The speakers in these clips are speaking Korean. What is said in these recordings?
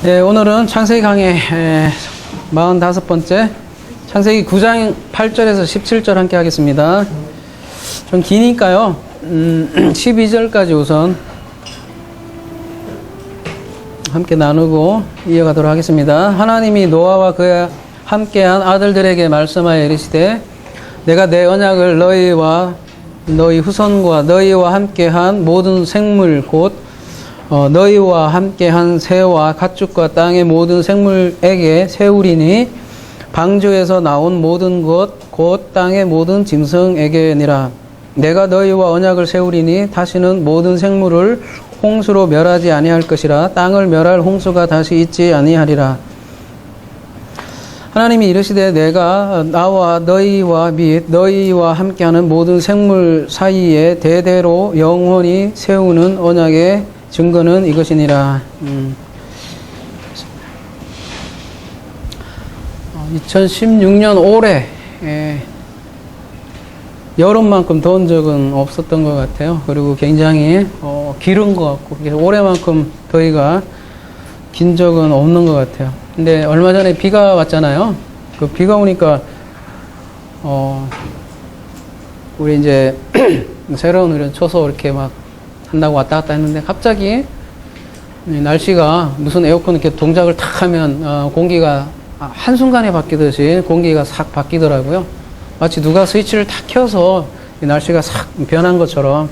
네, 오늘은 창세기 강의 45번째 창세기 9장 8절에서 17절 함께 하겠습니다. 좀 기니까요. 12절까지 우선 함께 나누고 이어가도록 하겠습니다. 하나님이 노아와 그와 함께한 아들들에게 말씀하여 이르시되 내가 내 언약을 너희와 너희 후손과 너희와 함께한 모든 생물 곧 너희와 함께한 새와 가축과 땅의 모든 생물에게 세우리니 방주에서 나온 모든 것 곧 땅의 모든 짐승에게니라. 내가 너희와 언약을 세우리니 다시는 모든 생물을 홍수로 멸하지 아니할 것이라. 땅을 멸할 홍수가 다시 있지 아니하리라. 하나님이 이르시되 내가 나와 너희와 및 너희와 함께하는 모든 생물 사이에 대대로 영원히 세우는 언약의 증거는 이것이니라. 2016년 올해 여름만큼 더운 적은 없었던 것 같아요. 그리고 굉장히 길은 것 같고 올해만큼 더위가 긴 적은 없는 것 같아요. 근데 얼마 전에 비가 왔잖아요. 그 비가 오니까 우리 이제 새로운 이런 초소 이렇게 막 한다고 왔다 갔다 했는데 갑자기 날씨가 무슨 에어컨 이렇게 동작을 탁 하면 공기가 한순간에 바뀌듯이 공기가 싹 바뀌더라고요. 마치 누가 스위치를 탁 켜서 날씨가 싹 변한 것처럼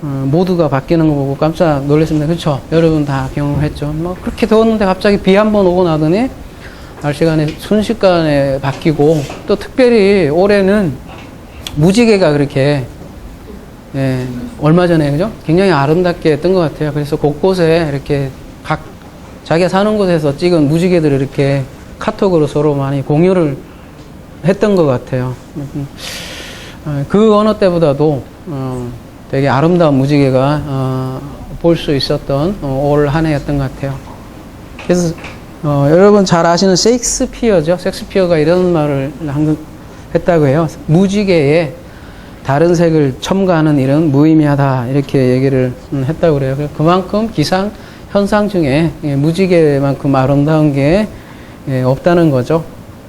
모두가 바뀌는 거 보고 깜짝 놀랐습니다. 그렇죠? 여러분 다 경험했죠? 뭐 그렇게 더웠는데 갑자기 비 한 번 오고 나더니 날씨가 순식간에 바뀌고 또 특별히 올해는 무지개가 그렇게 얼마 전에 그죠? 굉장히 아름답게 뜬 것 같아요. 그래서 곳곳에 이렇게 각 자기가 사는 곳에서 찍은 무지개들을 이렇게 카톡으로 서로 많이 공유를 했던 것 같아요. 그 어느 때보다도 되게 아름다운 무지개가 볼 수 있었던 올 한 해였던 것 같아요. 그래서 여러분 잘 아시는 셰익스피어죠. 셰익스피어가 이런 말을 했다고 해요. 무지개에 다른 색을 첨가하는 일은 무의미하다 이렇게 얘기를 했다고 그래요. 그만큼 기상 현상 중에 무지개만큼 아름다운 게 없다는 거죠.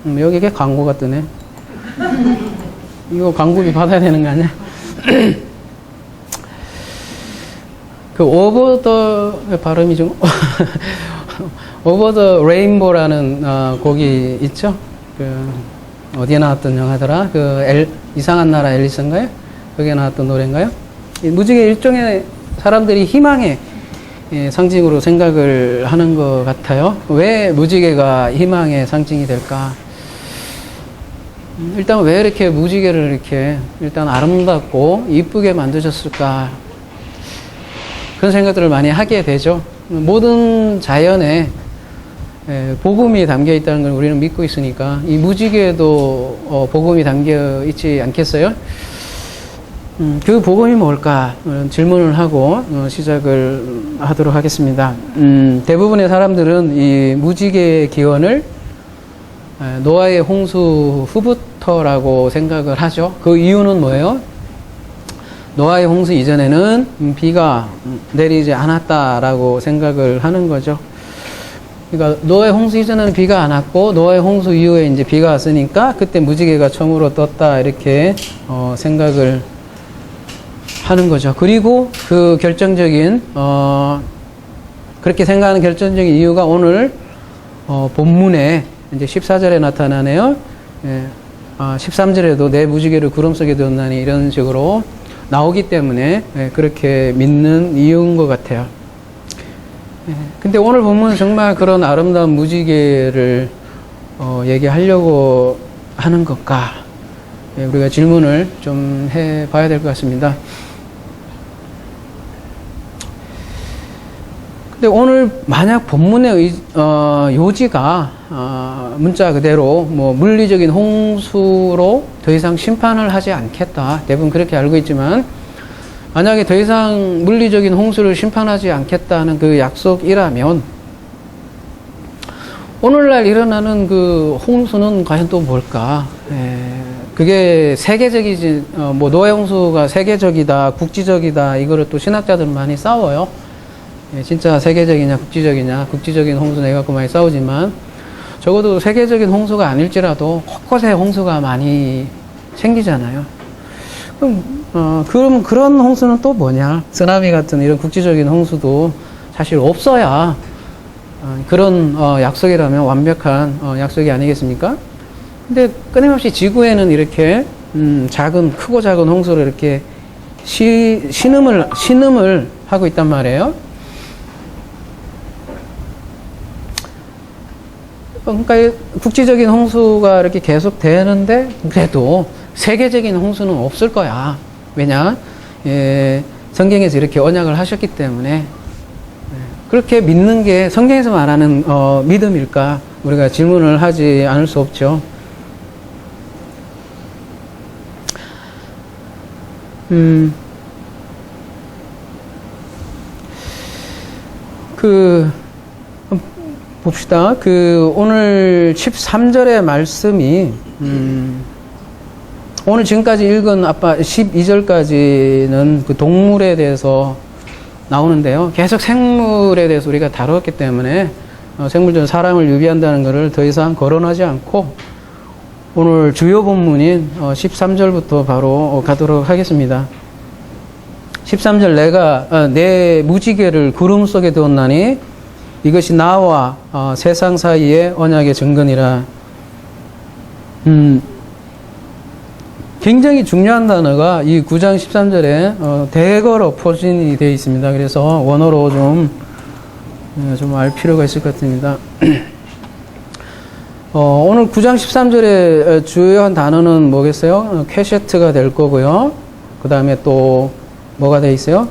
여기에 광고가 뜨네. 이거 광고비 받아야 되는 거 아니야? 그 오버 더 발음이 좀 오버 더 레인보라는 곡이 있죠. 어디에 나왔던 영화더라? 이상한 나라 앨리스인가요? 거기에 나왔던 노래인가요? 무지개 일종의 사람들이 희망의 상징으로 생각을 하는 것 같아요. 왜 무지개가 희망의 상징이 될까? 일단 왜 이렇게 무지개를 이렇게 일단 아름답고 이쁘게 만드셨을까? 그런 생각들을 많이 하게 되죠. 모든 자연에 복음이 담겨 있다는 걸 우리는 믿고 있으니까 이 무지개에도 복음이 담겨 있지 않겠어요? 그 복음이 뭘까? 질문을 하고 시작을 하도록 하겠습니다. 대부분의 사람들은 이 무지개의 기원을 노아의 홍수 후부터라고 생각을 하죠. 그 이유는 뭐예요? 노아의 홍수 이전에는 비가 내리지 않았다라고 생각을 하는 거죠. 그러니까 노아의 홍수 이전에는 비가 안 왔고 노아의 홍수 이후에 이제 비가 왔으니까 그때 무지개가 처음으로 떴다 이렇게 생각을 하는 거죠. 그리고 그 결정적인 그렇게 생각하는 결정적인 이유가 오늘 본문에 이제 14절에 나타나네요. 13절에도 내 무지개를 구름 속에 두었나니 이런 식으로 나오기 때문에 그렇게 믿는 이유인 것 같아요. 근데 오늘 본문은 정말 그런 아름다운 무지개를 얘기하려고 하는 것까? 우리가 질문을 좀 해봐야 될 것 같습니다. 근데 오늘 만약 본문의 요지가 문자 그대로 뭐 물리적인 홍수로 더 이상 심판을 하지 않겠다. 대부분 그렇게 알고 있지만 만약에 더 이상 물리적인 홍수를 심판하지 않겠다는 그 약속이라면 오늘날 일어나는 그 홍수는 과연 또 뭘까? 그게 세계적이지, 뭐 노아의 홍수가 세계적이다, 국지적이다 이거를 또 신학자들은 많이 싸워요. 예, 진짜 세계적이냐 국지적이냐, 국지적인 홍수는 해갖고 많이 싸우지만 적어도 세계적인 홍수가 아닐지라도 곳곳에 홍수가 많이 생기잖아요. 그럼 그런 홍수는 또 뭐냐? 쓰나미 같은 이런 국지적인 홍수도 사실 없어야 그런 약속이라면 완벽한 약속이 아니겠습니까? 근데 끊임없이 지구에는 이렇게 크고 작은 홍수를 이렇게 신음을 하고 있단 말이에요. 그러니까 국지적인 홍수가 이렇게 계속 되는데 그래도 세계적인 홍수는 없을 거야. 왜냐? 성경에서 이렇게 언약을 하셨기 때문에. 그렇게 믿는 게 성경에서 말하는 믿음일까? 우리가 질문을 하지 않을 수 없죠. 봅시다. 오늘 13절의 말씀이, 오늘 지금까지 읽은 아빠 12절까지는 그 동물에 대해서 나오는데요. 계속 생물에 대해서 우리가 다뤘기 때문에, 생물전 사람을 유비한다는 것을 더 이상 거론하지 않고, 오늘 주요 본문인 13절부터 바로 가도록 하겠습니다. 13절 내가 내 무지개를 구름 속에 두었나니 이것이 나와 세상 사이의 언약의 증거니라. 굉장히 중요한 단어가 이 9장 13절에 대거로 포진이 되어 있습니다. 그래서 원어로 좀 알 필요가 있을 것 같습니다. 오늘 9장 13절의 주요한 단어는 뭐겠어요? 퀘셰트가 될 거고요. 그 다음에 또 뭐가 되어 있어요?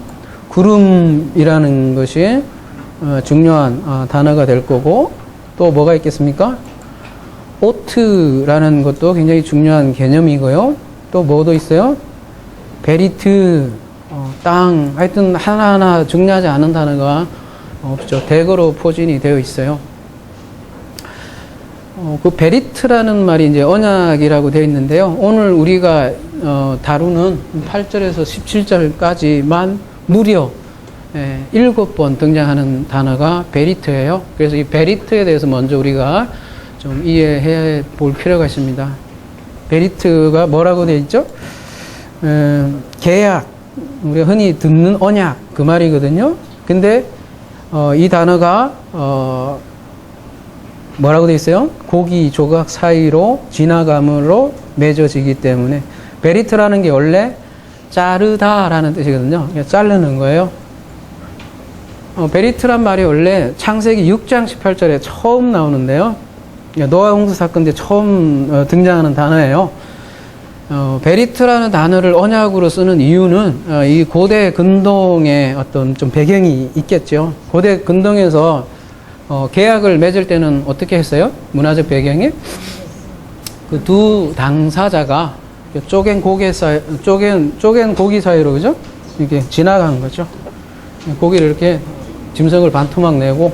구름이라는 것이 중요한 단어가 될 거고, 또 뭐가 있겠습니까? 오트라는 것도 굉장히 중요한 개념이고요. 또 뭐도 있어요? 베리트, 땅, 하여튼 하나하나 중요하지 않은 단어가 없죠. 대거로 포진이 되어 있어요. 그 베리트라는 말이 이제 언약이라고 되어 있는데요. 오늘 우리가 다루는 8절에서 17절까지만 무려 7번 등장하는 단어가 베리트예요. 그래서 이 베리트에 대해서 먼저 우리가 좀 이해해 볼 필요가 있습니다. 베리트가 뭐라고 되어 있죠? 계약, 우리가 흔히 듣는 언약, 그 말이거든요. 근데 이 단어가 뭐라고 되어 있어요? 고기 조각 사이로 지나감으로 맺어지기 때문에, 베리트라는 게 원래 자르다라는 뜻이거든요. 자르는 거예요. 베리트란 말이 원래 창세기 6장 18절에 처음 나오는데요. 노아 홍수 사건 때 처음 등장하는 단어예요. 베리트라는 단어를 언약으로 쓰는 이유는 이 고대 근동의 어떤 좀 배경이 있겠죠. 고대 근동에서 계약을 맺을 때는 어떻게 했어요? 문화적 배경이 그 두 당사자가 쪼갠 고기 사이로, 그죠? 이렇게 지나가는 거죠. 고기를 이렇게 짐승을 반토막 내고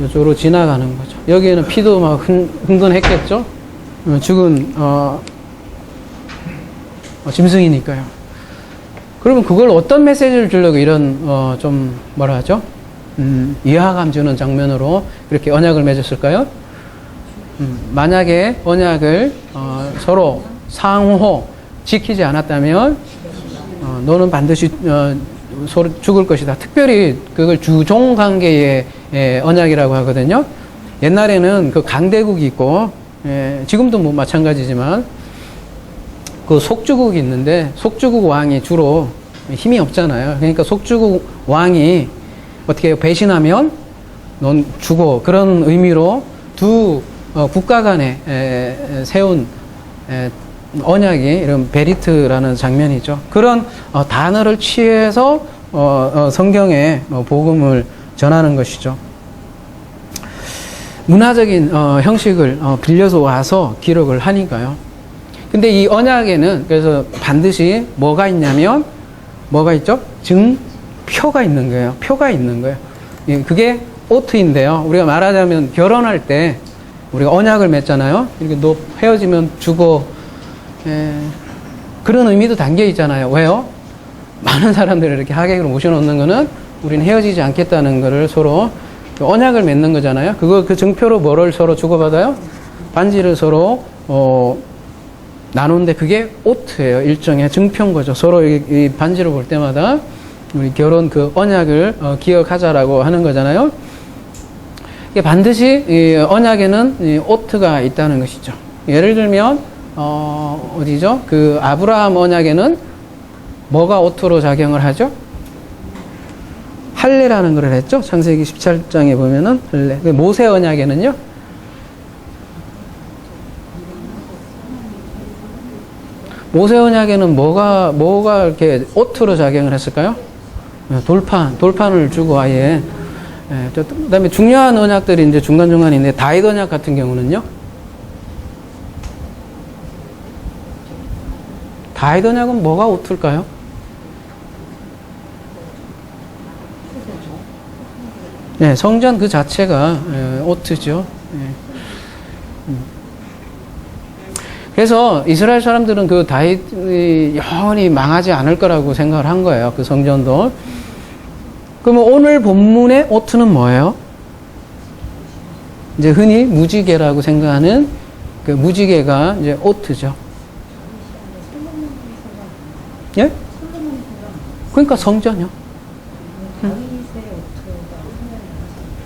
이쪽으로 지나가는 거죠. 여기에는 피도 막 흥건했겠죠? 죽은 짐승이니까요. 그러면 그걸 어떤 메시지를 주려고 이런 좀 뭐라 하죠? 위화감 주는 장면으로 이렇게 언약을 맺었을까요? 만약에 언약을 서로 상호 지키지 않았다면 너는 반드시 서로 죽을 것이다. 특별히 그걸 주종 관계의 언약이라고 하거든요. 옛날에는 그 강대국이 있고, 지금도 뭐 마찬가지지만 그 속주국이 있는데, 속주국 왕이 주로 힘이 없잖아요. 그러니까 속주국 왕이 어떻게 해요? 배신하면 넌 죽어. 그런 의미로 두 국가 간에 세운 언약이 이런 베리트라는 장면이죠. 그런 단어를 취해서 성경의 복음을 전하는 것이죠. 문화적인 형식을 빌려서 와서 기록을 하니까요. 근데 이 언약에는 그래서 반드시 뭐가 있냐면, 뭐가 있죠? 표가 있는 거예요. 표가 있는 거예요. 그게 오트인데요. 우리가 말하자면 결혼할 때 우리가 언약을 맺잖아요. 이렇게 너 헤어지면 죽어. 그런 의미도 담겨 있잖아요. 왜요? 많은 사람들을 이렇게 하객으로 모셔놓는 거는 우리는 헤어지지 않겠다는 것을 서로 언약을 맺는 거잖아요. 그 증표로 뭐를 서로 주고받아요? 반지를 서로 나누는데 그게 오트예요. 일종의 증표인 거죠. 서로 이 반지를 볼 때마다 우리 결혼 그 언약을 기억하자라고 하는 거잖아요. 이게 반드시 이 언약에는 이 오트가 있다는 것이죠. 예를 들면 어디죠? 그 아브라함 언약에는 뭐가 오트로 작용을 하죠? 할례라는 걸 했죠. 창세기 17장에 보면은 할례. 모세 언약에는요. 모세 언약에는 뭐가 이렇게 오트로 작용을 했을까요? 돌판을 주고 아예. 그 다음에 중요한 언약들이 이제 중간중간에 있는데, 다윗 언약 같은 경우는요. 다윗 언약은 뭐가 오트일까요? 네, 성전 그 자체가 오트죠. 그래서 이스라엘 사람들은 그 다윗이 영원히 망하지 않을 거라고 생각을 한 거예요. 그 성전도. 그러면 오늘 본문의 오트는 뭐예요? 이제 흔히 무지개라고 생각하는 그 무지개가 이제 오트죠. 예? 그러니까 성전이요.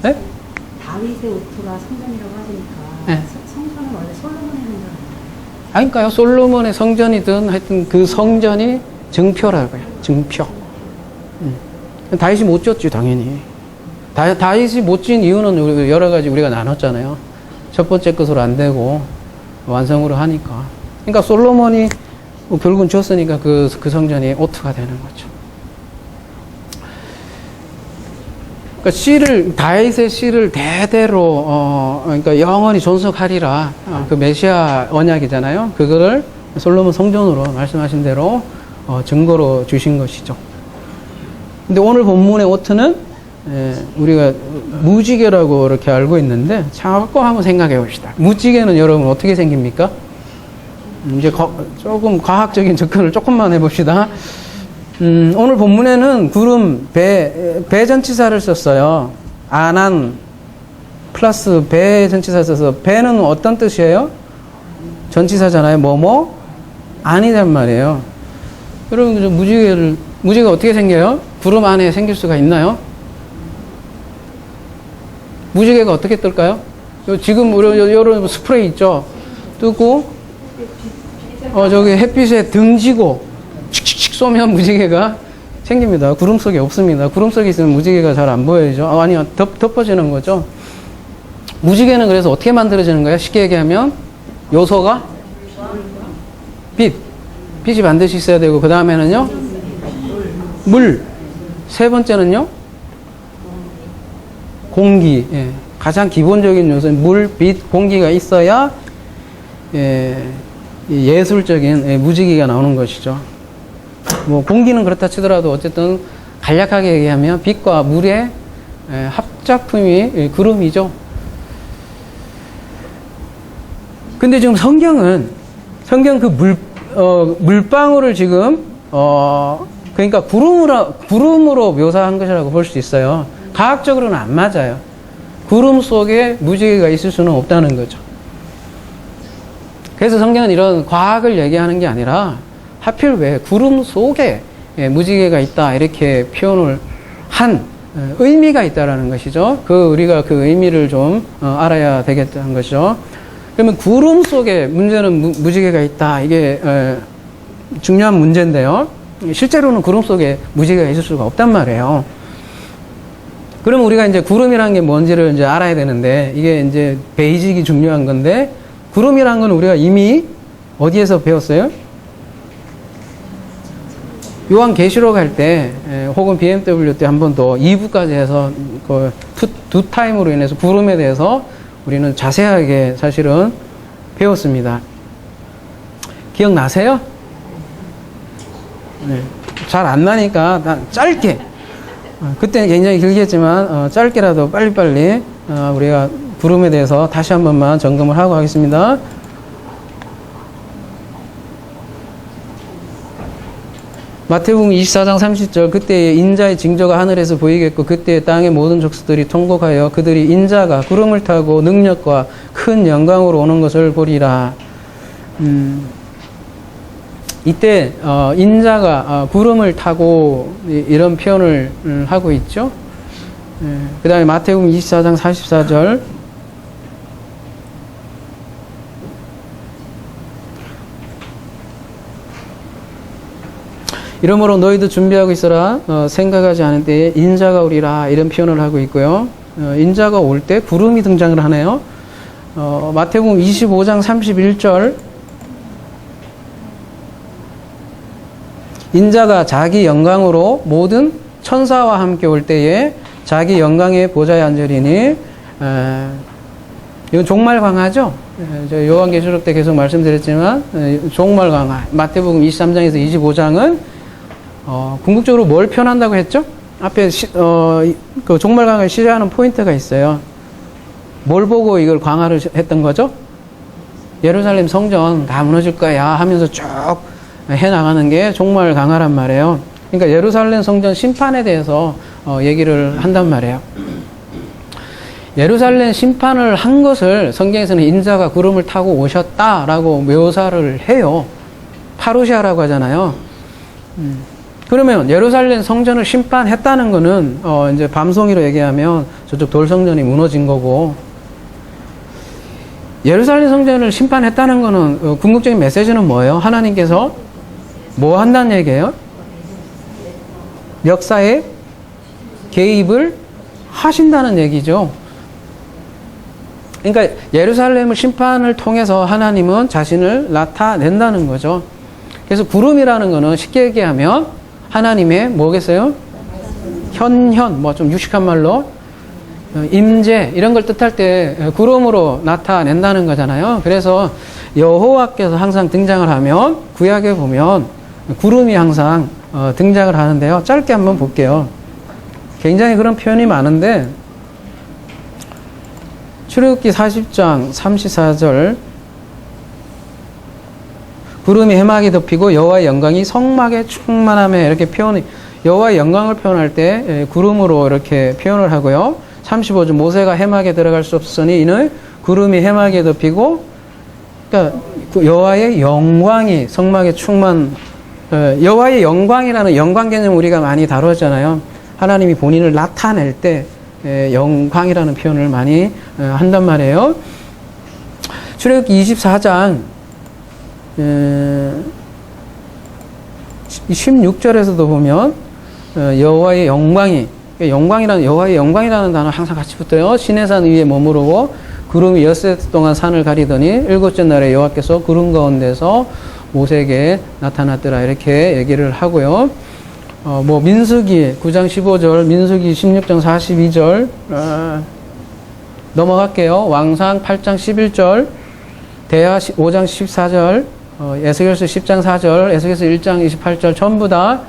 네? 다윗의 오트가 성전이라고 하시니까 네. 성전은 원래 솔로몬의 성전 아니까요. 솔로몬의 성전이든 하여튼 그 성전이 증표라고요. 증표. 다윗이 못 지었지 당연히. 다윗이 못 지은 이유는 여러 가지 우리가 나눴잖아요. 첫 번째 것으로 안 되고 완성으로 하니까. 그러니까 솔로몬이 결국은 지었으니까 그 성전이 오트가 되는 거죠. 그러니까 다윗의 씨를 대대로 그러니까 영원히 존속하리라. 그 메시아 언약이잖아요. 그거를 솔로몬 성전으로 말씀하신 대로 증거로 주신 것이죠. 근데 오늘 본문의 오트는 우리가 무지개라고 이렇게 알고 있는데 참고 한번 생각해 봅시다. 무지개는 여러분 어떻게 생깁니까? 이제 조금 과학적인 접근을 조금만 해봅시다. 오늘 본문에는 구름, 배 전치사를 썼어요. 안한 플러스 배 전치사 써서 배는 어떤 뜻이에요? 전치사잖아요. 뭐뭐? 아니란 말이에요. 여러분 무지개가 어떻게 생겨요? 구름 안에 생길 수가 있나요? 무지개가 어떻게 뜰까요? 지금 이런 스프레이 있죠? 뜨고 저기 햇빛에 등지고 칙칙칙 쏘면 무지개가 생깁니다. 구름 속에 없습니다. 구름 속에 있으면 무지개가 잘 안 보여야죠. 아니요. 덮어지는 거죠. 무지개는 그래서 어떻게 만들어지는 거예요? 쉽게 얘기하면 요소가 빛이 반드시 있어야 되고 그 다음에는요 물. 세 번째는요 공기. 가장 기본적인 요소는 물, 빛, 공기가 있어야 예술적인 무지개가 나오는 것이죠. 뭐 공기는 그렇다 치더라도 어쨌든 간략하게 얘기하면 빛과 물의 합작품이 구름이죠. 근데 지금 성경 그 물방울을 지금 그러니까 구름으로 묘사한 것이라고 볼 수 있어요. 과학적으로는 안 맞아요. 구름 속에 무지개가 있을 수는 없다는 거죠. 그래서 성경은 이런 과학을 얘기하는 게 아니라 하필 왜 구름 속에 무지개가 있다 이렇게 표현을 한 의미가 있다라는 것이죠. 우리가 그 의미를 좀 알아야 되겠다는 것이죠. 그러면 구름 속에 무지개가 있다 이게 중요한 문제인데요. 실제로는 구름 속에 무지개가 있을 수가 없단 말이에요. 그러면 우리가 이제 구름이라는 게 뭔지를 이제 알아야 되는데 이게 이제 베이직이 중요한 건데 구름이라는 건 우리가 이미 어디에서 배웠어요? 요한계시록 할 때 혹은 BMW 때 한 번 더 2부까지 해서 그 두 타임으로 인해서 구름에 대해서 우리는 자세하게 사실은 배웠습니다. 기억나세요? 네. 잘 안 나니까 짧게 그때는 굉장히 길겠지만 짧게라도 빨리빨리 우리가 구름에 대해서 다시 한 번만 점검을 하고 하겠습니다. 마태복음 24장 30절 그때 인자의 징조가 하늘에서 보이겠고 그때 땅의 모든 족속들이 통곡하여 그들이 인자가 구름을 타고 능력과 큰 영광으로 오는 것을 보리라. 이때 인자가 구름을 타고 이런 표현을 하고 있죠. 그 다음에 마태복음 24장 44절 이러므로 너희도 준비하고 있어라. 생각하지 않은 때에 인자가 오리라. 이런 표현을 하고 있고요. 인자가 올 때 구름이 등장을 하네요. 마태복음 25장 31절 인자가 자기 영광으로 모든 천사와 함께 올 때에 자기 영광의 보좌에 앉으리니 이건 종말 강화죠. 저 요한계시록 때 계속 말씀드렸지만 종말 강화. 마태복음 23장에서 25장은 궁극적으로 뭘 표현한다고 했죠? 앞에 그 종말 강화를 시작하는 포인트가 있어요. 뭘 보고 이걸 강화를 했던 거죠? 예루살렘 성전 다 무너질 거야 하면서 쭉 해나가는 게 종말 강화란 말이에요. 그러니까 예루살렘 성전 심판에 대해서 얘기를 한단 말이에요. 예루살렘 심판을 한 것을 성경에서는 인자가 구름을 타고 오셨다라고 묘사를 해요. 파루시아라고 하잖아요. 그러면 예루살렘 성전을 심판했다는 거는 이제 밤송이로 얘기하면 저쪽 돌성전이 무너진 거고, 예루살렘 성전을 심판했다는 거는 궁극적인 메시지는 뭐예요? 하나님께서 뭐 한다는 얘기예요? 역사에 개입을 하신다는 얘기죠. 그러니까 예루살렘을 심판을 통해서 하나님은 자신을 나타낸다는 거죠. 그래서 구름이라는 거는 쉽게 얘기하면 하나님의 뭐겠어요? 현현, 뭐 좀 유식한 말로 임재 이런 걸 뜻할 때 구름으로 나타낸다는 거잖아요. 그래서 여호와께서 항상 등장을 하면 구약에 보면 구름이 항상 등장을 하는데요. 짧게 한번 볼게요. 굉장히 그런 표현이 많은데 출애굽기 40장 34절 구름이 해막에 덮이고 여호와의 영광이 성막에 충만함에 이렇게 표현이 여호와의 영광을 표현할 때 구름으로 이렇게 표현을 하고요. 35절 모세가 해막에 들어갈 수 없으니 이는 구름이 해막에 덮이고 그러니까 여호와의 영광이 성막에 충만 여호와의 영광이라는 영광 개념 우리가 많이 다뤘잖아요. 하나님이 본인을 나타낼 때 영광이라는 표현을 많이 한단 말이에요. 출애굽기 24장 16절에서도 보면 여호와의 영광이 영광이라는 여호와의 영광이라는 단어 항상 같이 붙어요. 시내산 위에 머무르고 구름이 엿새 동안 산을 가리더니 일곱째 날에 여호와께서 구름 가운데서 모세에게 나타났더라 이렇게 얘기를 하고요. 뭐 민수기 9장 15절, 민수기 16장 42절 넘어갈게요. 왕상 8장 11절, 대하 5장 14절, 에스겔서 10장 4절, 에스겔서 1장 28절 전부 다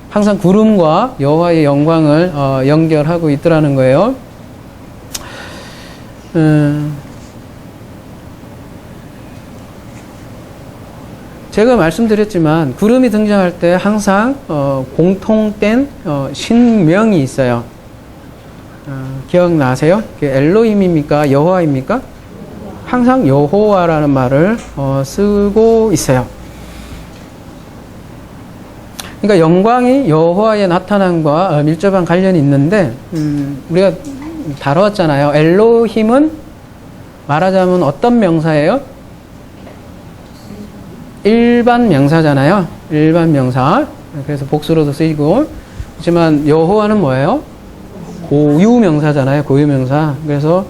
항상 구름과 여호와의 영광을 연결하고 있더라는 거예요. 제가 말씀드렸지만 구름이 등장할 때 항상 공통된 신명이 있어요. 기억나세요? 엘로힘입니까? 여호와입니까? 항상 여호와라는 말을 쓰고 있어요. 그러니까 영광이 여호와의 나타남과 밀접한 관련이 있는데 우리가 다뤘잖아요. 엘로힘은 말하자면 어떤 명사예요? 일반 명사잖아요. 일반 명사. 그래서 복수로도 쓰이고. 하지만 여호와는 뭐예요? 고유 명사잖아요. 고유 명사. 그래서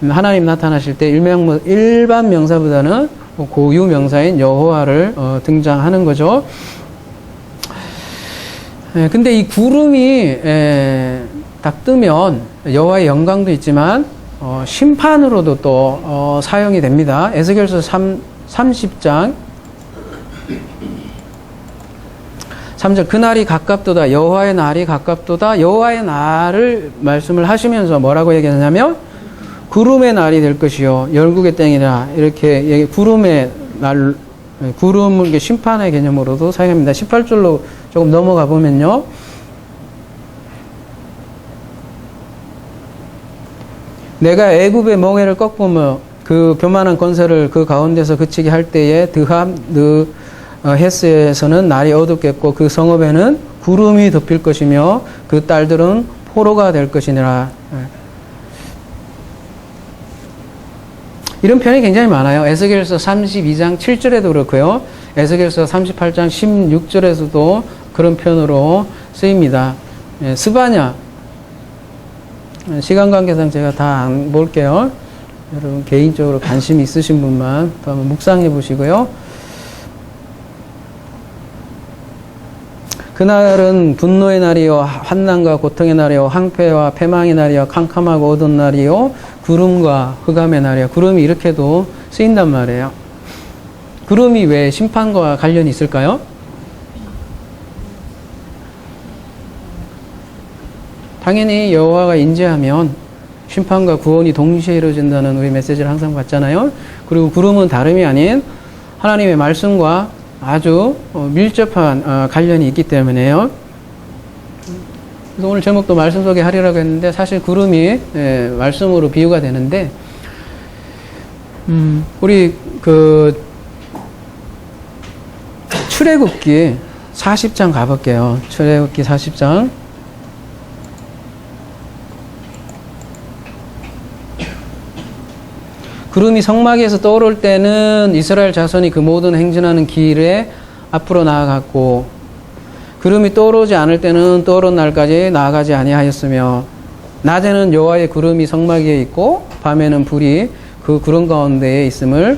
하나님 나타나실 때 일반 명사보다는 고유 명사인 여호와를 등장하는 거죠. 근데 이 구름이 딱 뜨면 여호와의 영광도 있지만 심판으로도 또 사용이 됩니다. 에스겔서 30장 3절 그날이 가깝도다 여호와의 날이 가깝도다 여호와의 날을 말씀을 하시면서 뭐라고 얘기하냐면 구름의 날이 될 것이요 열국의 땡이라 이렇게 구름의 날 구름은 심판의 개념으로도 사용합니다. 18절로 조금 넘어가 보면요. 내가 애굽의 멍에를 꺾으며 그 교만한 권세를 그 가운데서 그치게 할 때에 헤스에서는 날이 어둡겠고 그 성읍에는 구름이 덮일 것이며 그 딸들은 포로가 될 것이니라. 이런 표현이 굉장히 많아요. 에스겔서 32장 7절에도 그렇고요. 에스겔서 38장 16절에서도 그런 표현으로 쓰입니다. 스바냐. 시간 관계상 제가 다 안 볼게요. 여러분 개인적으로 관심 있으신 분만 또 한번 묵상해 보시고요. 그날은 분노의 날이요 환난과 고통의 날이요 황폐와 패망의 날이요 캄캄하고 어두운 날이요 구름과 흑암의 날이요. 구름이 이렇게도 쓰인단 말이에요. 구름이 왜 심판과 관련이 있을까요? 당연히 여호와가 인재하면 심판과 구원이 동시에 이루어진다는 우리 메시지를 항상 받잖아요. 그리고 구름은 다름이 아닌 하나님의 말씀과 아주 밀접한 관련이 있기 때문에요. 그래서 오늘 제목도 말씀 속에 하리라고 했는데 사실 구름이 말씀으로 비유가 되는데 우리 그 출애굽기 40장 가볼게요. 출애굽기 40장. 구름이 성막에서 떠오를 때는 이스라엘 자손이 그 모든 행진하는 길에 앞으로 나아갔고 구름이 떠오르지 않을 때는 떠오른 날까지 나아가지 아니하였으며 낮에는 여호와의 구름이 성막 위에 있고 밤에는 불이 그 구름 가운데에 있음을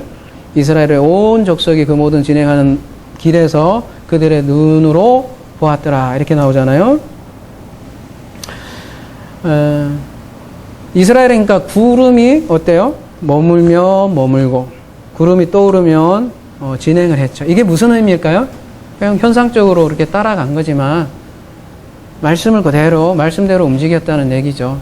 이스라엘의 온 족속이 그 모든 진행하는 길에서 그들의 눈으로 보았더라. 이렇게 나오잖아요. 이스라엘은 그러니까 구름이 어때요? 머물며 머물고 구름이 떠오르면 진행을 했죠. 이게 무슨 의미일까요? 그냥 현상적으로 이렇게 따라간 거지만 말씀을 그대로 말씀대로 움직였다는 얘기죠.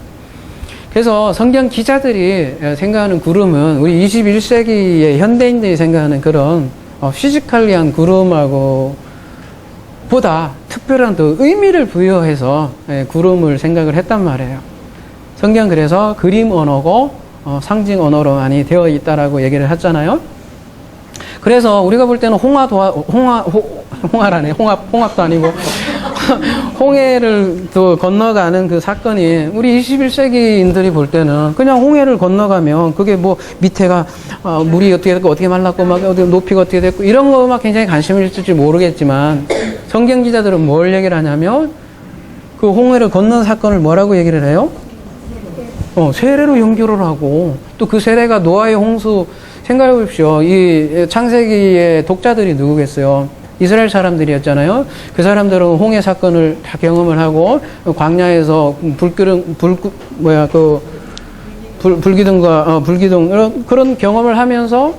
그래서 성경 기자들이 생각하는 구름은 우리 21세기의 현대인들이 생각하는 그런 피지컬리한 구름하고 보다 특별한 또 의미를 부여해서 구름을 생각을 했단 말이에요. 성경 그래서 그림 언어고 상징 언어로 많이 되어 있다라고 얘기를 했잖아요. 그래서 우리가 볼 때는 홍화라네. 홍합도 아니고 홍해를 또 건너가는 그 사건이 우리 21세기인들이 볼 때는 그냥 홍해를 건너가면 그게 뭐 밑에가 물이 어떻게 됐고 어떻게 말랐고 막 높이가 어떻게 됐고 이런 거 막 굉장히 관심을 있을지 모르겠지만 성경 기자들은 뭘 얘기를 하냐면 그 홍해를 건넌 사건을 뭐라고 얘기를 해요? 세례로 연결을 하고 또 그 세례가 노아의 홍수 생각해 보십시오. 이 창세기의 독자들이 누구겠어요? 이스라엘 사람들이었잖아요. 그 사람들은 홍해 사건을 다 경험을 하고 광야에서 불기둥 그런 경험을 하면서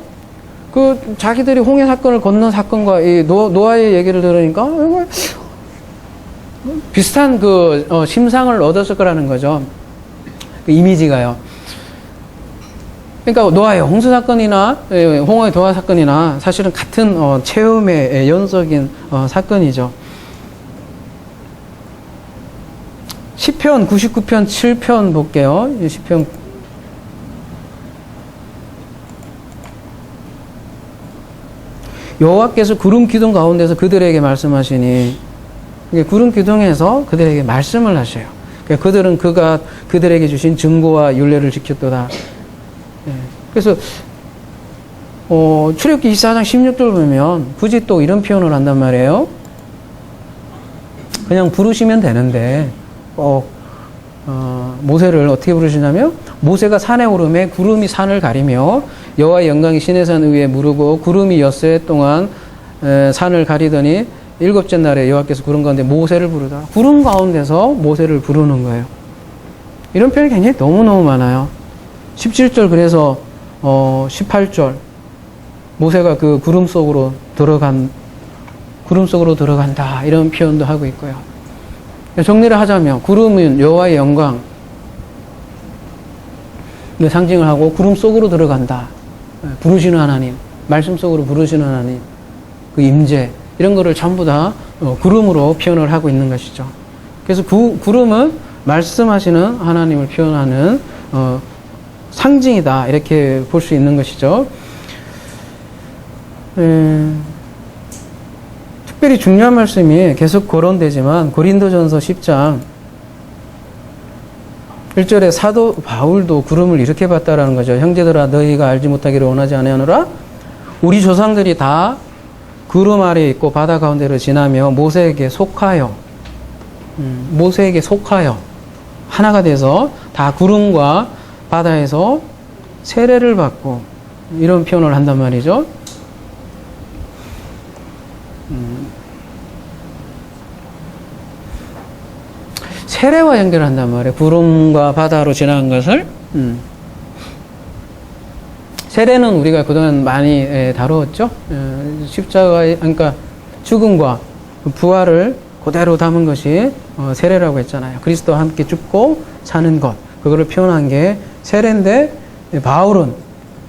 그 자기들이 홍해 사건을 건넌 사건과 이 노아의 얘기를 들으니까 비슷한 그 심상을 얻었을 거라는 거죠. 그 이미지가요. 그러니까 노아의 홍수 사건이나 홍해의 도화 사건이나 사실은 같은 체험의 연속인 사건이죠. 시편 99편 7편 볼게요. 시편 여호와께서 구름 기둥 가운데서 그들에게 말씀하시니 구름 기둥에서 그들에게 말씀을 하셔요. 그들은 그가 그들에게 주신 증거와 율례를 지켰도다. 그래서 출애굽기 24장 16절 보면 굳이 또 이런 표현을 한단 말이에요. 그냥 부르시면 되는데 모세를 어떻게 부르시냐면 모세가 산에 오르매 구름이 산을 가리며 여호와의 영광이 시내산 위에 무르고 구름이 엿새 동안 산을 가리더니 일곱째 날에 여호와께서 구름 가운데 모세를 부르다. 구름 가운데서 모세를 부르는 거예요. 이런 표현이 굉장히 너무너무 많아요. 17절 그래서 18절 모세가 그 구름 속으로 들어간다 이런 표현도 하고 있고요. 정리를 하자면 구름은 여호와의 영광 상징을 하고 구름 속으로 들어간다. 부르시는 하나님, 말씀 속으로 부르시는 하나님, 그 임재 이런 거를 전부 다 구름으로 표현을 하고 있는 것이죠. 그래서 구름은 말씀하시는 하나님을 표현하는 상징이다, 이렇게 볼 수 있는 것이죠. 특별히 중요한 말씀이 계속 거론되지만 고린도전서 10장 1절에 사도 바울도 구름을 이렇게 봤다라는 거죠. 형제들아, 너희가 알지 못하기를 원하지 아니하노라. 우리 조상들이 다 구름 아래에 있고 바다 가운데를 지나며 모세에게 속하여 하나가 돼서 다 구름과 바다에서 세례를 받고, 이런 표현을 한단 말이죠. 세례와 연결한단 말이에요. 구름과 바다로 지나간 것을. 세례는 우리가 그동안 많이 다루었죠. 십자가의, 그러니까 죽음과 부활을 그대로 담은 것이 세례라고 했잖아요. 그리스도와 함께 죽고 사는 것, 그거를 표현한 게 세례인데, 바울은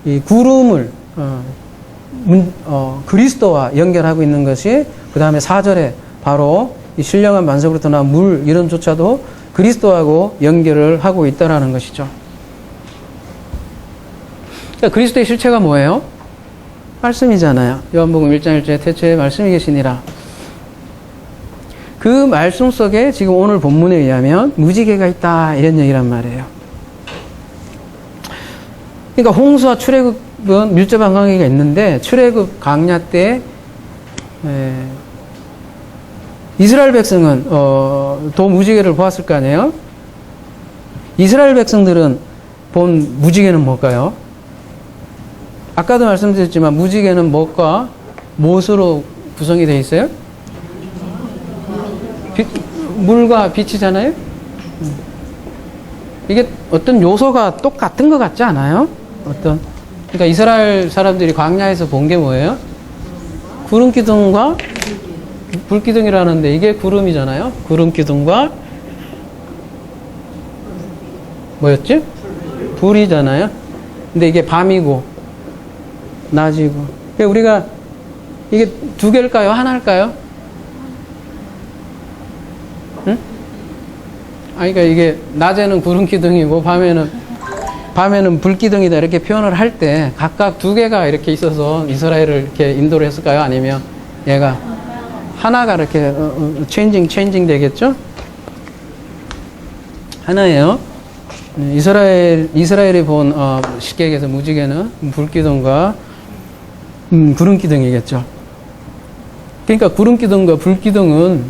이 구름을 그리스도와 연결하고 있는 것이, 그 다음에 4절에 바로 이 신령한 만석으로부터 나온 물 이름조차도 그리스도하고 연결을 하고 있다라는 것이죠. 그러니까 그리스도의 실체가 뭐예요? 말씀이잖아요. 요한복음 1장 1절에 태초에 말씀이 계시니라. 그 말씀 속에 지금 오늘 본문에 의하면 무지개가 있다, 이런 얘기란 말이에요. 그러니까 홍수와 출애굽은 밀접한 관계가 있는데, 출애굽 강야 때 이스라엘 백성은 도 무지개를 보았을 거 아니에요? 이스라엘 백성들은 본 무지개는 뭘까요? 아까도 말씀드렸지만 무지개는 무엇과 무엇으로 구성이 되어 있어요? 물과 빛이잖아요? 이게 어떤 요소가 똑같은 것 같지 않아요? 그러니까 이스라엘 사람들이 광야에서 본 게 뭐예요? 구름 기둥과 불 기둥이라는데, 이게 구름이잖아요? 구름 기둥과 뭐였지? 불이잖아요? 근데 이게 밤이고 낮이고. 그러니까 우리가 이게 두 개일까요? 하나일까요? 응? 그러니까 이게 낮에는 구름 기둥이고 밤에는 불 기둥이다, 이렇게 표현을 할 때 각각 두 개가 이렇게 있어서 이스라엘을 이렇게 인도를 했을까요? 아니면 얘가 하나가 이렇게 체인징 되겠죠? 하나예요. 이스라엘이 본 쉽게 얘기해서 무지개는 불기둥과 구름기둥이겠죠. 그러니까 구름기둥과 불기둥은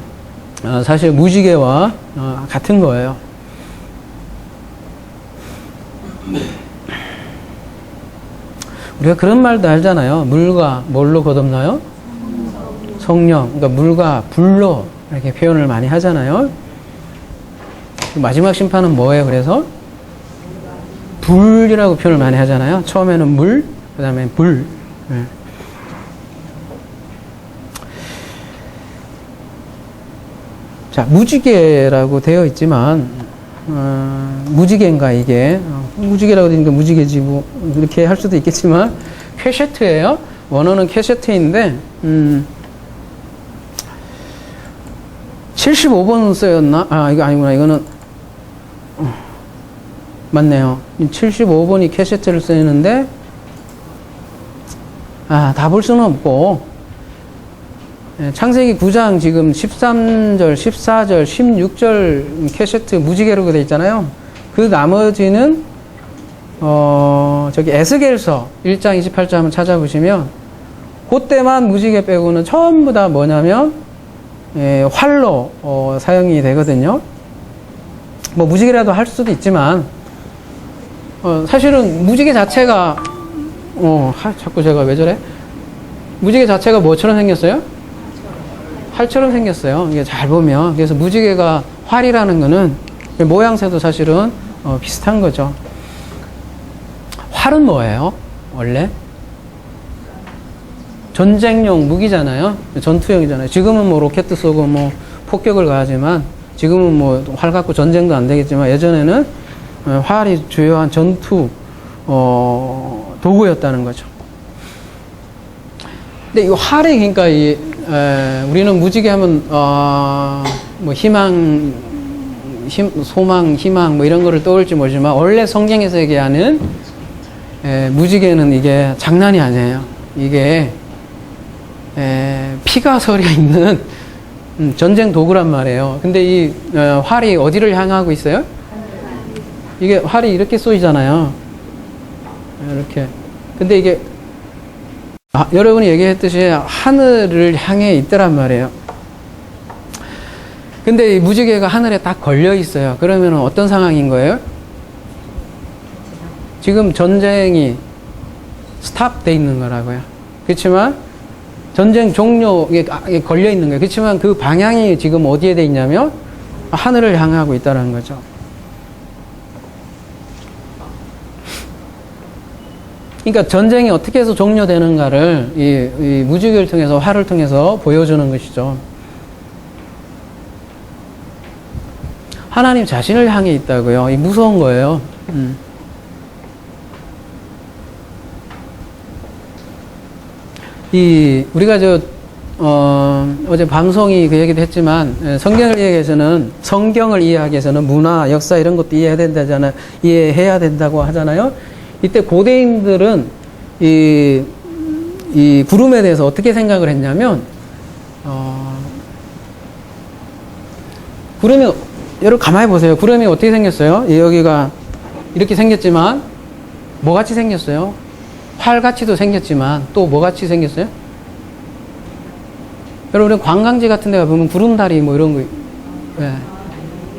사실 무지개와 같은 거예요. 우리가 그런 말도 알잖아요. 물과 뭘로 거듭나요? 성령. 그러니까 물과 불로 이렇게 표현을 많이 하잖아요. 마지막 심판은 뭐예요? 그래서 불이라고 표현을 많이 하잖아요. 처음에는 물, 그 다음에 불. 자, 무지개라고 되어 있지만, 무지개인가 이게? 무지개라고 되니까 무지개지 뭐 이렇게 할 수도 있겠지만, 캐세트예요. 원어는 캐세트인데 75번 쓰였나? 이거 아니구나. 이거는 맞네요. 75번이 캐세트를 쓰이는데 다 볼 수는 없고, 창세기 9장 지금 13절, 14절, 16절 캐세트 무지개로 되어 있잖아요. 그 나머지는 저기 에스겔서 1장 28절 한번 찾아보시면 그때만 무지개 빼고는 전부 다 뭐냐면 활로 사용이 되거든요. 뭐 무지개라도 할 수도 있지만 사실은 무지개 자체가 자꾸 제가 왜 저래? 무지개 자체가 뭐처럼 생겼어요? 활처럼 생겼어요. 이게 잘 보면. 그래서 무지개가 활이라는 거는 모양새도 사실은 비슷한 거죠. 활은 뭐예요? 원래? 전쟁용 무기잖아요. 전투용이잖아요. 지금은 뭐 로켓 쏘고 뭐 폭격을 가하지만, 지금은 뭐 활 갖고 전쟁도 안 되겠지만, 예전에는 활이 주요한 전투 도구였다는 거죠. 근데 이 활이, 그러니까 이 우리는 무지개 하면, 뭐, 소망, 희망, 뭐 이런 거를 떠올지 모르지만, 원래 성경에서 얘기하는, 무지개는 이게 장난이 아니에요. 이게, 피가 서려 있는 전쟁 도구란 말이에요. 근데 이 활이 어디를 향하고 있어요? 이게 활이 이렇게 쏘이잖아요. 이렇게. 근데 이게, 여러분이 얘기했듯이 하늘을 향해 있더란 말이에요. 근데 이 무지개가 하늘에 딱 걸려 있어요. 그러면 어떤 상황인 거예요? 지금 전쟁이 스탑돼 있는 거라고요. 그렇지만 전쟁 종료에 걸려 있는 거예요. 그렇지만 그 방향이 지금 어디에 돼 있냐면 하늘을 향하고 있다는 거죠. 그러니까 전쟁이 어떻게 해서 종료되는가를 이 무지개를 통해서, 활을 통해서 보여주는 것이죠. 하나님 자신을 향해 있다고요. 이 무서운 거예요. 우리가 어제 밤송이 그 얘기도 했지만, 성경을 이해하기 위해서는 문화, 역사 이런 것도 이해해야 된다고 하잖아요. 이때 고대인들은 이 구름에 대해서 어떻게 생각을 했냐면, 구름이, 여러분 가만히 보세요. 구름이 어떻게 생겼어요? 여기가 이렇게 생겼지만, 뭐 같이 생겼어요? 활같이도 생겼지만, 또 뭐 같이 생겼어요? 여러분, 관광지 같은 데 가보면 구름다리 뭐 이런 거, 네.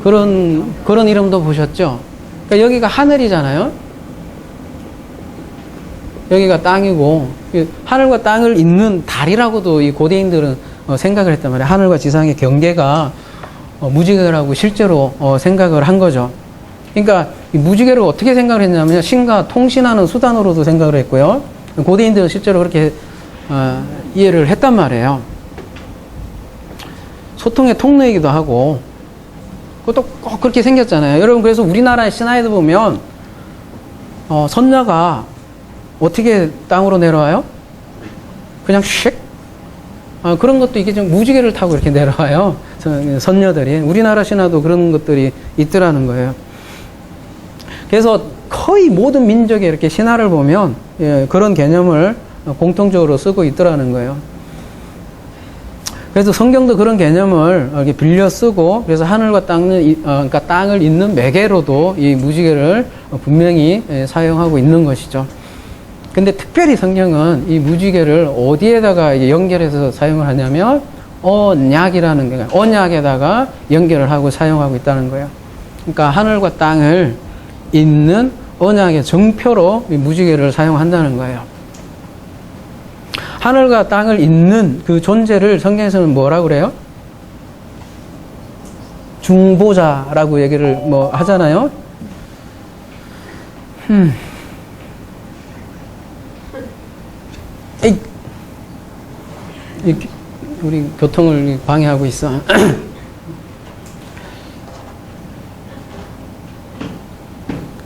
그런 이름도 보셨죠? 그러니까 여기가 하늘이잖아요? 여기가 땅이고, 하늘과 땅을 잇는 달이라고도 이 고대인들은 생각을 했단 말이에요. 하늘과 지상의 경계가 무지개라고 실제로 생각을 한 거죠. 그러니까 이 무지개를 어떻게 생각을 했냐면 신과 통신하는 수단으로도 생각을 했고요. 고대인들은 실제로 그렇게 이해를 했단 말이에요. 소통의 통로이기도 하고, 그것도 꼭 그렇게 생겼잖아요. 여러분, 그래서 우리나라의 신화에도 보면 선녀가 어떻게 땅으로 내려와요? 그냥 슉? 그런 것도 이게 좀 무지개를 타고 이렇게 내려와요. 선녀들이. 우리나라 신화도 그런 것들이 있더라는 거예요. 그래서 거의 모든 민족의 이렇게 신화를 보면 그런 개념을 공통적으로 쓰고 있더라는 거예요. 그래서 성경도 그런 개념을 이렇게 빌려 쓰고, 그래서 하늘과 그러니까 땅을 잇는 매개로도 이 무지개를 분명히 사용하고 있는 것이죠. 근데 특별히 성경은 이 무지개를 어디에다가 연결해서 사용을 하냐면 언약이라는 거예요. 언약에다가 연결을 하고 사용하고 있다는 거예요. 그러니까 하늘과 땅을 잇는 언약의 정표로 이 무지개를 사용한다는 거예요. 하늘과 땅을 잇는 그 존재를 성경에서는 뭐라고 그래요? 중보자라고 얘기를 뭐 하잖아요. 우리 교통을 방해하고 있어.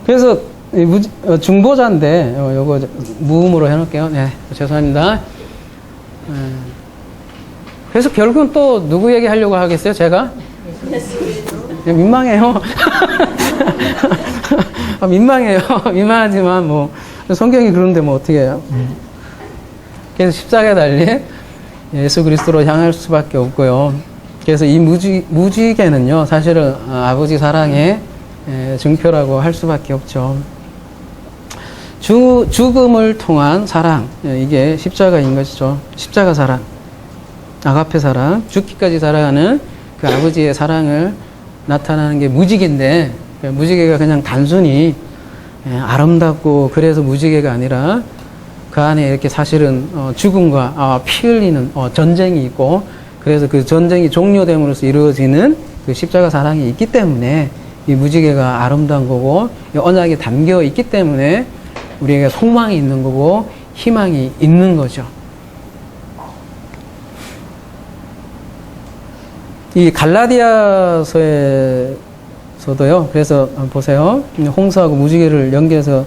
그래서 중보자인데 요거 무음으로 해놓을게요. 네, 죄송합니다. 그래서 결국은 또 누구 얘기하려고 하겠어요? 제가? 네, 민망해요. 민망해요. 민망하지만 뭐 성경이 그런데 뭐 어떻게 해요? 그래서 십자가에 달린 예수 그리스도로 향할 수밖에 없고요. 그래서 이 무지개는요, 사실은 아버지 사랑의 증표라고 할 수밖에 없죠. 죽음을 통한 사랑, 이게 십자가인 것이죠. 십자가 사랑, 아가페 사랑, 죽기까지 사랑하는 그 아버지의 사랑을 나타나는 게 무지개인데, 무지개가 그냥 단순히 아름답고 그래서 무지개가 아니라 그 안에 이렇게 사실은 죽음과 피 흘리는 전쟁이 있고, 그래서 그 전쟁이 종료됨으로써 이루어지는 그 십자가 사랑이 있기 때문에 이 무지개가 아름다운 거고, 이 언약에 담겨 있기 때문에 우리에게 소망이 있는 거고 희망이 있는 거죠. 이 갈라디아서에서도요. 그래서 보세요. 홍수하고 무지개를 연계해서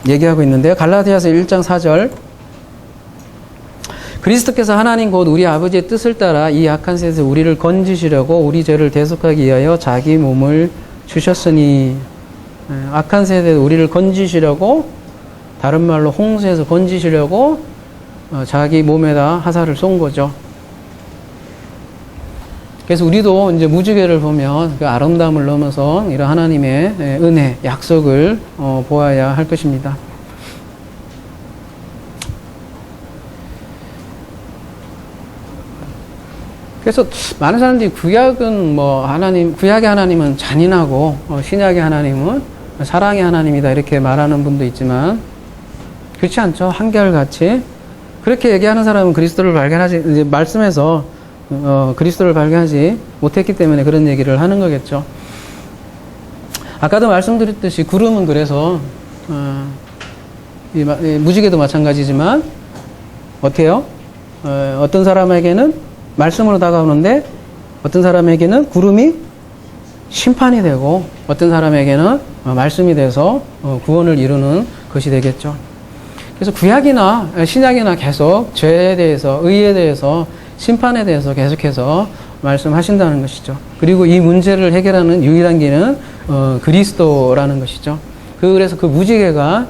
얘기하고 있는데요. 갈라디아서 1장 4절. 그리스도께서 하나님 곧 우리 아버지의 뜻을 따라 이 악한 세에서 우리를 건지시려고 우리 죄를 대속하기 위하여 자기 몸을 주셨으니, 악한 세대에서 우리를 건지시려고, 다른 말로 홍수에서 건지시려고 자기 몸에다 화살을 쏜 거죠. 그래서 우리도 이제 무지개를 보면 그 아름다움을 넘어서 이런 하나님의 은혜, 약속을 보아야 할 것입니다. 그래서 많은 사람들이 구약은 구약의 하나님은 잔인하고 신약의 하나님은 사랑의 하나님이다 이렇게 말하는 분도 있지만 그렇지 않죠. 한결같이 그렇게 얘기하는 사람은 그리스도를 발견하지, 이제 말씀에서 그리스도를 발견하지 못했기 때문에 그런 얘기를 하는 거겠죠. 아까도 말씀드렸듯이 구름은 그래서 이 무지개도 마찬가지지만 어때요? 어떤 사람에게는 말씀으로 다가오는데 어떤 사람에게는 구름이 심판이 되고 어떤 사람에게는 말씀이 돼서 구원을 이루는 것이 되겠죠. 그래서 구약이나 신약이나 계속 죄에 대해서, 의에 대해서, 심판에 대해서 계속해서 말씀하신다는 것이죠. 그리고 이 문제를 해결하는 유일한 길은 그리스도라는 것이죠. 그래서 그 무지개가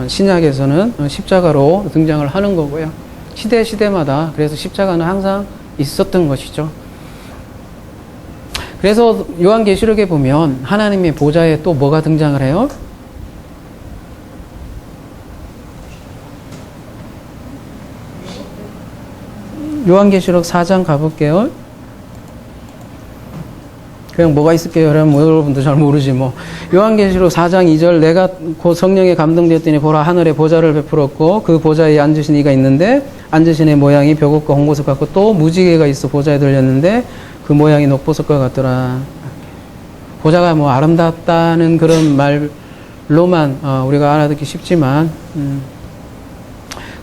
신약에서는 십자가로 등장을 하는 거고요. 시대마다 그래서 십자가는 항상 있었던 것이죠. 그래서 요한계시록에 보면 하나님의 보좌에 또 뭐가 등장을 해요? 요한계시록 4장 가볼게요. 그냥 뭐가 있을게요? 여러분, 여러분도 잘 모르지 뭐. 요한계시록 4장 2절 내가 곧 성령에 감동되었더니 보라 하늘에 보좌를 베풀었고 그 보좌에 앉으신 이가 있는데 앉으신 의 모양이 벽옥과 홍보석 같고 또 무지개가 있어 보좌에 들렸는데 그 모양이 녹보석과 같더라. 보좌가 뭐 아름답다는 그런 말로만 우리가 알아듣기 쉽지만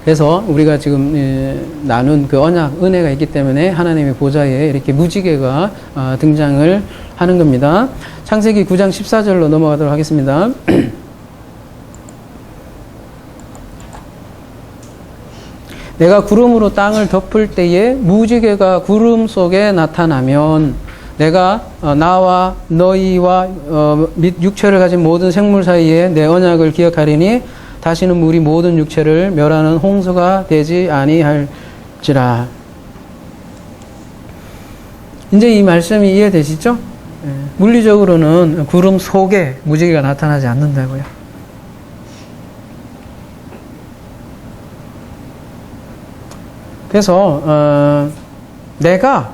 그래서 우리가 지금 나눈 그 언약, 은혜가 있기 때문에 하나님의 보좌에 이렇게 무지개가 등장을 하는 겁니다. 창세기 9장 14절로 넘어가도록 하겠습니다. 내가 구름으로 땅을 덮을 때에 무지개가 구름 속에 나타나면 내가 나와 너희와 및 육체를 가진 모든 생물 사이에 내 언약을 기억하리니 다시는 우리 모든 육체를 멸하는 홍수가 되지 아니할지라. 이제 이 말씀이 이해되시죠? 물리적으로는 구름 속에 무지개가 나타나지 않는다고요. 그래서 내가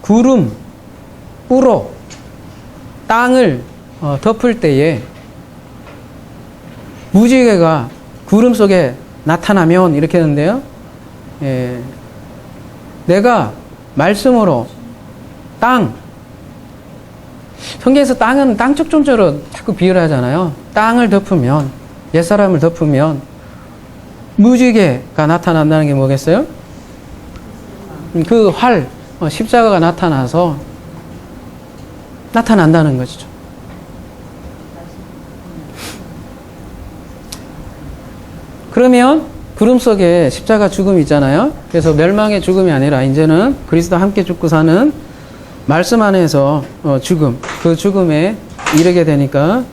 구름으로 땅을 덮을 때에 무지개가 구름 속에 나타나면 이렇게 했는데요. 내가 말씀으로 성경에서 땅은 땅적 존재로 자꾸 비유를 하잖아요. 땅을 덮으면, 옛사람을 덮으면 무지개가 나타난다는 게 뭐겠어요? 그 십자가가 나타난다는 것이죠. 그러면 구름 속에 십자가 죽음이 있잖아요. 그래서 멸망의 죽음이 아니라 이제는 그리스도와 함께 죽고 사는 말씀 안에서 죽음, 그 죽음에 이르게 되니까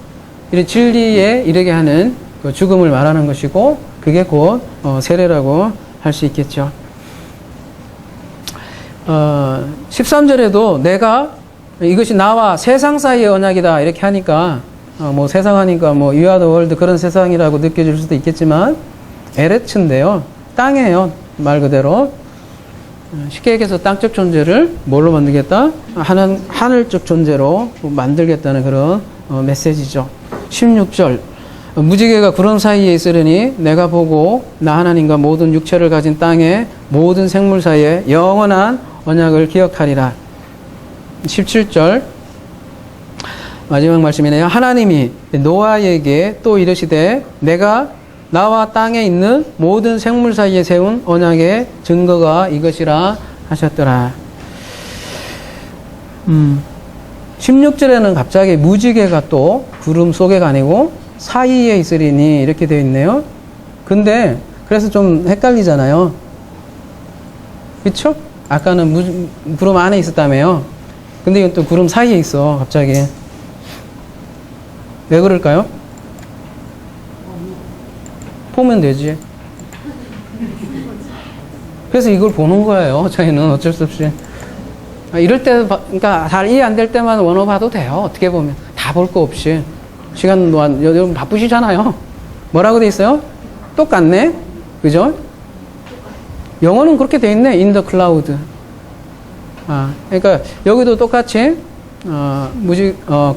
이런 진리에 이르게 하는 그 죽음을 말하는 것이고 그게 곧 세례라고 할 수 있겠죠. 13절에도 내가 이것이 나와 세상 사이의 언약이다 이렇게 하니까 뭐 세상 하니까 뭐 You are the world 그런 세상이라고 느껴질 수도 있겠지만 에레츠인데요. 땅이에요. 말 그대로. 쉽게 얘기해서 땅적 존재를 뭘로 만들겠다? 하늘적 존재로 만들겠다는 그런 메시지죠. 16절 무지개가 구름 사이에 있으려니 내가 보고 나 하나님과 모든 육체를 가진 땅의 모든 생물 사이에 영원한 언약을 기억하리라. 17절 마지막 말씀이네요. 하나님이 노아에게 또 이르시되 내가 나와 땅에 있는 모든 생물 사이에 세운 언약의 증거가 이것이라 하셨더라. 16절에는 갑자기 무지개가 또 구름 속에가 아니고 사이에 있으리니 이렇게 되어 있네요. 근데 그래서 좀 헷갈리잖아요. 그쵸? 아까는 구름 안에 있었다며요. 근데 이건 또 구름 사이에 있어, 갑자기. 왜 그럴까요? 보면 되지. 그래서 이걸 보는 거예요. 저희는 어쩔 수 없이. 이럴 때, 그러니까 잘 이해 안 될 때만 원어 봐도 돼요. 어떻게 보면. 다 볼 거 없이. 시간 동안, 여러분 바쁘시잖아요. 뭐라고 돼 있어요? 똑같네? 그죠? 영어는 그렇게 돼 있네. in the cloud. 그러니까 여기도 똑같이,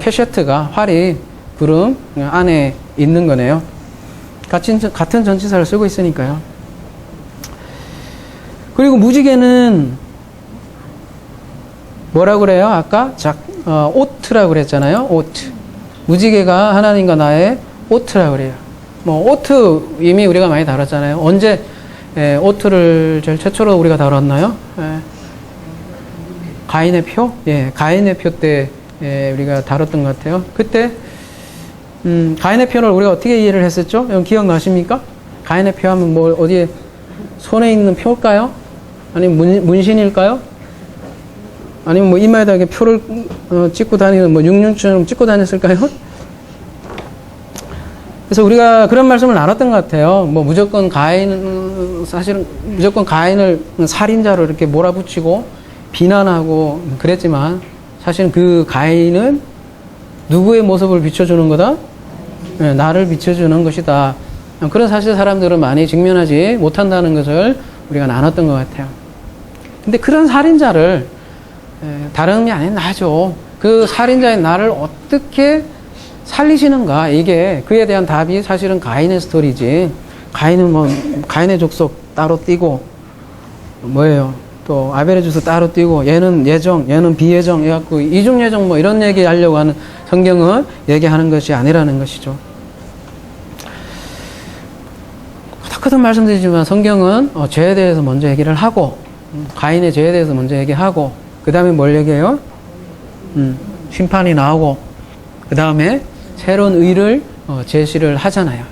캐셔트가, 활이 구름 안에 있는 거네요. 같은 전치사를 쓰고 있으니까요. 그리고 무지개는 뭐라 그래요? 아까 오트라고 그랬잖아요. 오트. 무지개가 하나님과 나의 오트라고 그래요. 오트 이미 우리가 많이 다뤘잖아요. 언제 오트를 제일 최초로 우리가 다뤘나요? 가인의 표? 가인의 표 때 우리가 다뤘던 것 같아요. 그때 가인의 표를 우리가 어떻게 이해를 했었죠? 여러분 기억나십니까? 가인의 표 하면 뭐 어디에 손에 있는 표일까요? 아니면 문신일까요? 아니면 뭐 이마에다 이렇게 표를 찍고 다니는 뭐 육륜처럼 찍고 다녔을까요? 그래서 우리가 그런 말씀을 나눴던 것 같아요. 뭐 사실은 무조건 가인을 살인자로 이렇게 몰아붙이고 비난하고 그랬지만 사실은 그 가인은 누구의 모습을 비춰주는 거다? 나를 비춰주는 것이다. 그런 사실 사람들은 많이 직면하지 못한다는 것을 우리가 나눴던 것 같아요. 근데 그런 살인자를 다른 의미 아닌 나죠. 그 살인자의 나를 어떻게 살리시는가, 이게 그에 대한 답이 사실은 가인의 스토리지. 가인은 가인의 족속 따로 띄고 뭐예요? 또 아벨의 족속 따로 띄고 얘는 예정, 얘는 비예정 해갖고 이중 예정 뭐 이런 얘기 하려고 하는 성경은 얘기하는 것이 아니라는 것이죠. 크든 말씀드리지만 성경은 죄에 대해서 먼저 얘기를 하고 가인의 죄에 대해서 먼저 얘기하고 그 다음에 뭘 얘기해요? 심판이 나오고 그 다음에 새로운 의를 제시를 하잖아요.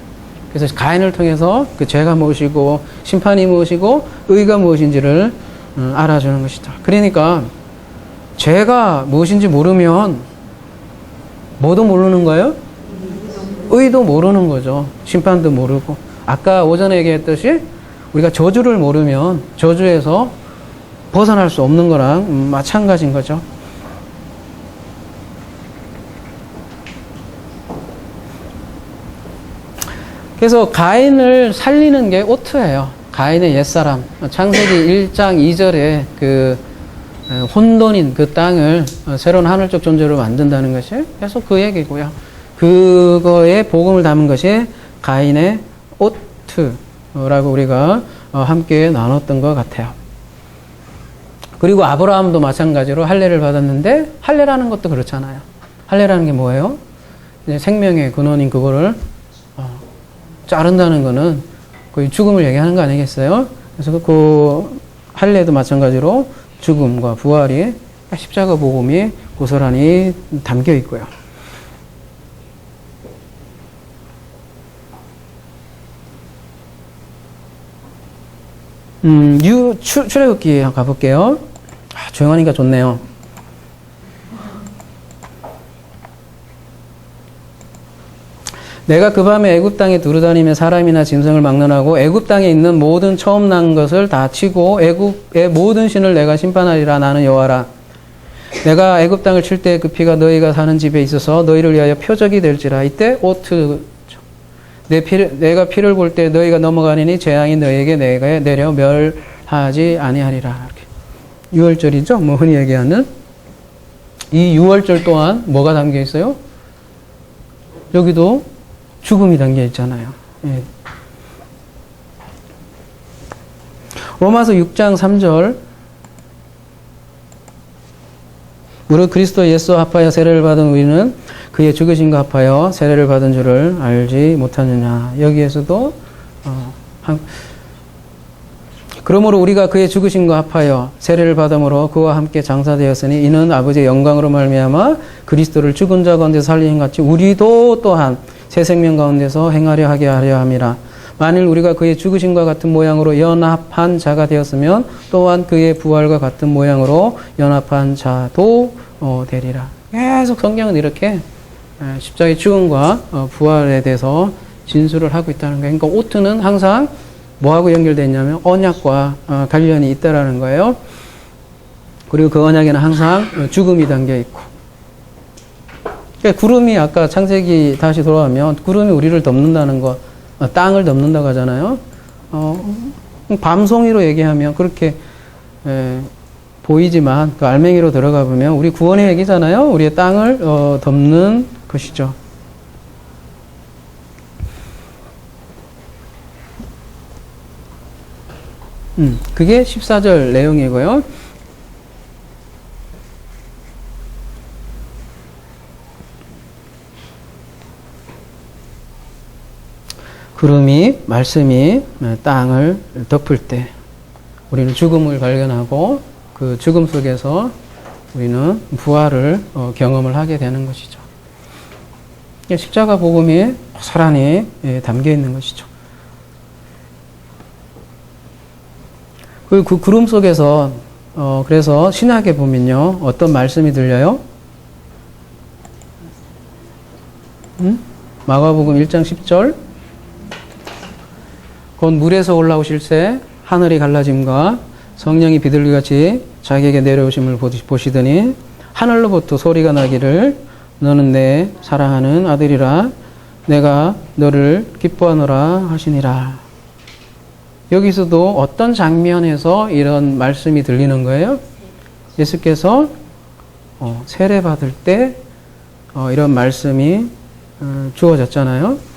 그래서 가인을 통해서 그 죄가 무엇이고 심판이 무엇이고 의가 무엇인지를 알아주는 것이다. 그러니까 죄가 무엇인지 모르면 뭐도 모르는 거예요? 의도 모르는 거죠. 심판도 모르고. 아까 오전에 얘기했듯이 우리가 저주를 모르면 저주에서 벗어날 수 없는 거랑 마찬가지인 거죠. 그래서 가인을 살리는 게 오트예요. 가인의 옛사람. 창세기 1장 2절에 그 혼돈인 그 땅을 새로운 하늘적 존재로 만든다는 것이 계속 그 얘기고요. 그거에 복음을 담은 것이 가인의 오트라고 우리가 함께 나눴던 것 같아요. 그리고 아브라함도 마찬가지로 할례를 받았는데 할례라는 것도 그렇잖아요. 할례라는 게 뭐예요? 이제 생명의 근원인 그거를 자른다는 거는 거의 죽음을 얘기하는 거 아니겠어요? 그래서 그 할례도 마찬가지로 죽음과 부활이 십자가 복음이 고스란히 담겨 있고요. 출애굽기 가볼게요. 조용하니까 좋네요. 내가 그 밤에 애굽 땅에 두루다니며 사람이나 짐승을 막론하고 애굽 땅에 있는 모든 처음 난 것을 다 치고 애굽의 모든 신을 내가 심판하리라. 나는 여호와라. 내가 애굽 땅을 칠 때 그 피가 너희가 사는 집에 있어서 너희를 위하여 표적이 될지라. 이때 오트 내가 피를 볼 때 너희가 넘어가리니 재앙이 너희에게 내려 멸하지 아니하리라. 이렇게 6월절이죠. 뭐 흔히 얘기하는 이 6월절 또한 뭐가 담겨 있어요? 여기도 죽음이 담겨 있잖아요. 예. 로마서 6장 3절 무릇 그리스도 예수와 합하여 세례를 받은 우리는 그의 죽으심과 합하여 세례를 받은 줄을 알지 못하느냐. 여기에서도 그러므로 우리가 그의 죽으심과 합하여 세례를 받음으로 그와 함께 장사되었으니 이는 아버지의 영광으로 말미암아 그리스도를 죽은 자 가운데서 살리신 같이 우리도 또한 새 생명 가운데서 행하려 하게 하려 함이라. 만일 우리가 그의 죽으심과 같은 모양으로 연합한 자가 되었으면 또한 그의 부활과 같은 모양으로 연합한 자도 되리라. 계속 성경은 이렇게 십자가의 죽음과 부활에 대해서 진술을 하고 있다는 거예요. 그러니까 오트는 항상 뭐하고 연결되어 있냐면 언약과 관련이 있다라는 거예요. 그리고 그 언약에는 항상 죽음이 담겨 있고. 그러니까 구름이 아까 창세기 다시 돌아가면 구름이 우리를 덮는다는 거, 땅을 덮는다고 하잖아요. 밤송이로 얘기하면 그렇게 보이지만 그 알맹이로 들어가 보면 우리 구원의 얘기잖아요. 우리의 땅을 덮는 것이죠. 그게 14절 내용이고요. 구름이, 말씀이 땅을 덮을 때 우리는 죽음을 발견하고 그 죽음 속에서 우리는 부활을 경험을 하게 되는 것이죠. 십자가 복음이 고스란히 담겨 있는 것이죠. 그 구름 속에서 그래서 신약에 보면요 어떤 말씀이 들려요? 마가복음 1장 10절 곧 물에서 올라오실새 하늘이 갈라짐과 성령이 비둘기같이 자기에게 내려오심을 보시더니 하늘로부터 소리가 나기를 너는 내 사랑하는 아들이라 내가 너를 기뻐하노라 하시니라. 여기서도 어떤 장면에서 이런 말씀이 들리는 거예요? 예수께서 세례 받을 때 이런 말씀이 주어졌잖아요.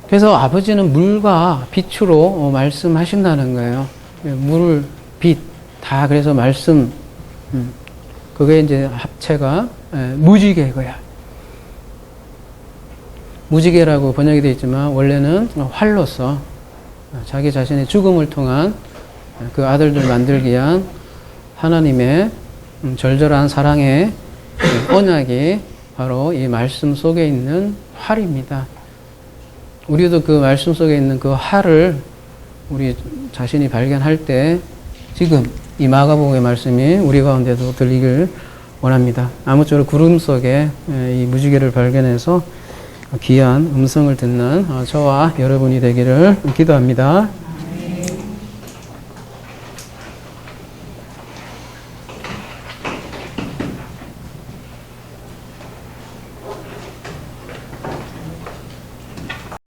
그래서 아버지는 물과 빛으로 말씀하신다는 거예요. 물, 빛, 다 그래서 말씀, 그게 이제 합체가 무지개고요. 무지개라고 번역이 되어 있지만 원래는 활로서 자기 자신의 죽음을 통한 그 아들들 만들기 위한 하나님의 절절한 사랑의 언약이 바로 이 말씀 속에 있는 활입니다. 우리도 그 말씀 속에 있는 그 활을 우리 자신이 발견할 때 지금 이 마가복음의 말씀이 우리 가운데도 들리길 원합니다. 아무쪼록 구름 속에 이 무지개를 발견해서 귀한 음성을 듣는 저와 여러분이 되기를 기도합니다.